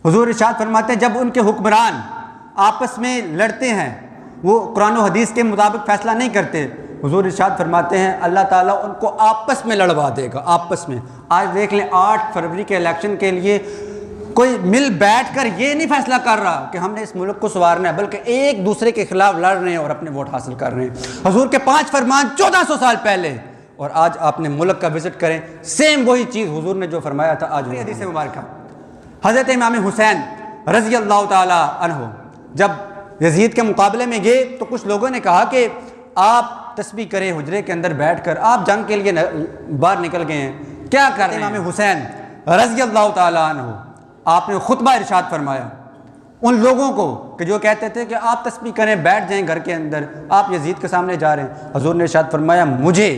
حضور ارشاد فرماتے ہیں جب ان کے حکمران آپس میں لڑتے ہیں، وہ قرآن و حدیث کے مطابق فیصلہ نہیں کرتے، حضور ارشاد فرماتے ہیں اللہ تعالیٰ ان کو آپس میں لڑوا دے گا، آپس میں۔ آج دیکھ لیں 8 فروری کے الیکشن کے لیے کوئی مل بیٹھ کر یہ نہیں فیصلہ کر رہا کہ ہم نے اس ملک کو سنوارنا ہے، بلکہ ایک دوسرے کے خلاف لڑ رہے ہیں اور اپنے ووٹ حاصل کر رہے ہیں۔ حضور کے 5 فرمان 1400 سال پہلے، اور آج آپ نے ملک کا وزٹ کریں، سیم وہی چیز حضور نے جو فرمایا تھا آج وہی۔ حدیث مبارکہ حضرت امام حسین رضی اللہ تعالی عنہ جب یزید کے مقابلے میں گئے تو کچھ لوگوں نے کہا کہ آپ تسبیح کریں حجرے کے اندر بیٹھ کر، آپ جنگ کے لیے باہر نکل گئے ہیں، کیا کر رہے ہیں؟ امام حسین رضی اللہ تعالی عنہ آپ نے خطبہ ارشاد فرمایا ان لوگوں کو کہ جو کہتے تھے کہ آپ تسبیح کریں بیٹھ جائیں گھر کے اندر، آپ یزید کے سامنے جا رہے ہیں۔ حضور نے ارشاد فرمایا مجھے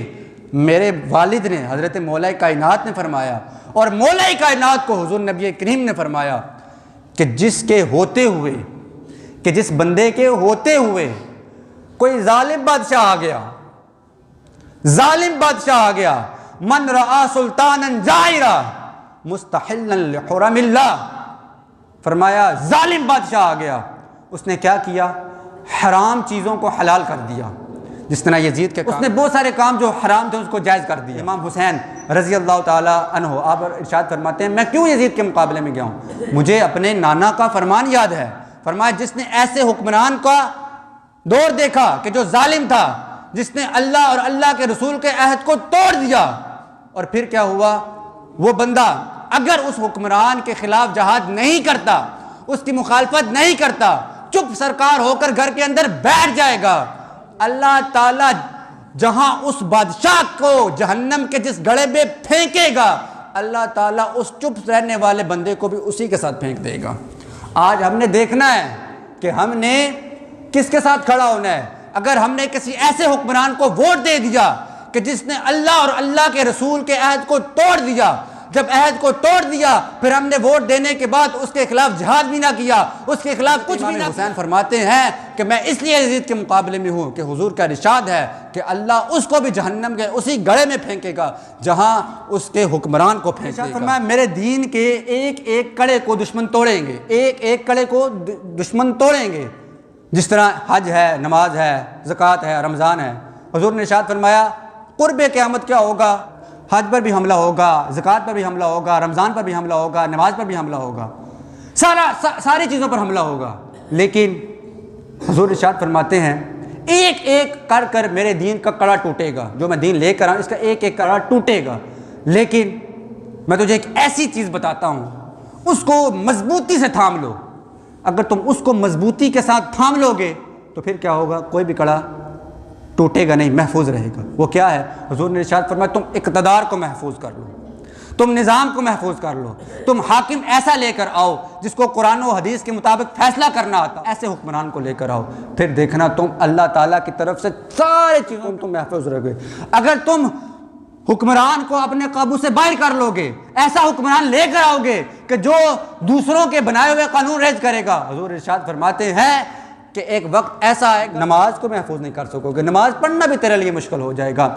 میرے والد نے حضرت مولا کائنات نے فرمایا، اور مولا کائنات کو حضور نبی کریم نے فرمایا کہ جس کے ہوتے ہوئے، کہ جس بندے کے ہوتے ہوئے کوئی ظالم بادشاہ آ گیا، ظالم بادشاہ آ گیا، من رآ سلطانا جائرا مستحلا لحرم اللہ، فرمایا ظالم بادشاہ آ گیا، اس نے کیا کیا؟ حرام چیزوں کو حلال کر دیا، جس طرح یزید کے اس نے بہت سارے کام جو حرام تھے اس کو جائز کر دیا۔ امام حسین رضی اللہ تعالی عنہ آپ ارشاد فرماتے ہیں میں کیوں یزید کے مقابلے میں گیا ہوں؟ مجھے اپنے نانا کا فرمان یاد ہے، فرمایا جس نے ایسے حکمران کا دور دیکھا کہ جو ظالم تھا، جس نے اللہ اور اللہ کے رسول کے عہد کو توڑ دیا، اور پھر کیا ہوا؟ وہ بندہ اگر اس حکمران کے خلاف جہاد نہیں کرتا، اس کی مخالفت نہیں کرتا، چپ سرکار ہو کر گھر کے اندر بیٹھ جائے گا، اللہ تعالیٰ جہاں اس بادشاہ کو جہنم کے جس گڑھے میں پھینکے گا، اللہ تعالیٰ اس چپ رہنے والے بندے کو بھی اسی کے ساتھ پھینک دے گا۔ آج ہم نے دیکھنا ہے کہ ہم نے کس کے ساتھ کھڑا ہونا ہے۔ اگر ہم نے کسی ایسے حکمران کو ووٹ دے دیا کہ جس نے اللہ اور اللہ کے رسول کے عہد کو توڑ دیا، جب عہد کو توڑ دیا پھر ہم نے ووٹ دینے کے بعد اس کے خلاف جہاد بھی نہ کیا، اس کے خلاف کچھ بھی نہ۔ حسین فرماتے ہیں کہ میں اس لیے یزید کے مقابلے میں ہوں کہ حضور کا ارشاد ہے کہ اللہ اس کو بھی جہنم کے اسی گڑھے میں پھینکے گا جہاں اس کے حکمران کو پھینکے گا۔ فرمایا میرے دین کے ایک ایک کڑے کو دشمن توڑیں گے، ایک ایک کڑے کو دشمن توڑیں گے، جس طرح حج ہے، نماز ہے، زکوٰۃ ہے، رمضان ہے۔ حضور نے ارشاد فرمایا قرب قیامت کیا ہوگا؟ حج پر بھی حملہ ہوگا، زکوٰۃ پر بھی حملہ ہوگا، رمضان پر بھی حملہ ہوگا، نماز پر بھی حملہ ہوگا، ساری چیزوں پر حملہ ہوگا، لیکن حضور ارشاد فرماتے ہیں ایک ایک کر کر میرے دین کا کڑا ٹوٹے گا، جو میں دین لے کر آؤں اس کا ایک ایک کڑا ٹوٹے گا، لیکن میں تجھے ایک ایسی چیز بتاتا ہوں اس کو مضبوطی سے تھام لو۔ اگر تم اس کو مضبوطی کے ساتھ تھام لو گے تو پھر کیا ہوگا؟ کوئی بھی کڑا ٹوٹے گا نہیں، محفوظ رہے گا۔ وہ کیا ہے؟ حضور نے ارشاد فرمایا تم اقتدار کو محفوظ کر لو، تم نظام کو محفوظ کر لو، تم حاکم ایسا لے کر آؤ جس کو قرآن و حدیث کے مطابق فیصلہ کرنا آتا، ایسے حکمران کو لے کر آؤ، پھر دیکھنا تم اللہ تعالیٰ کی طرف سے سارے چیزوں تم محفوظ رہو گے۔ اگر تم حکمران کو اپنے قابو سے باہر کر لو گے، ایسا حکمران لے کر آؤ گے کہ جو دوسروں کے بنائے ہوئے قانون ریز کرے گا، حضور ارشاد فرماتے ہیں کہ ایک وقت ایسا ہے نماز کو محفوظ نہیں کر سکو گے، نماز پڑھنا بھی تیرے لیے مشکل ہو جائے گا۔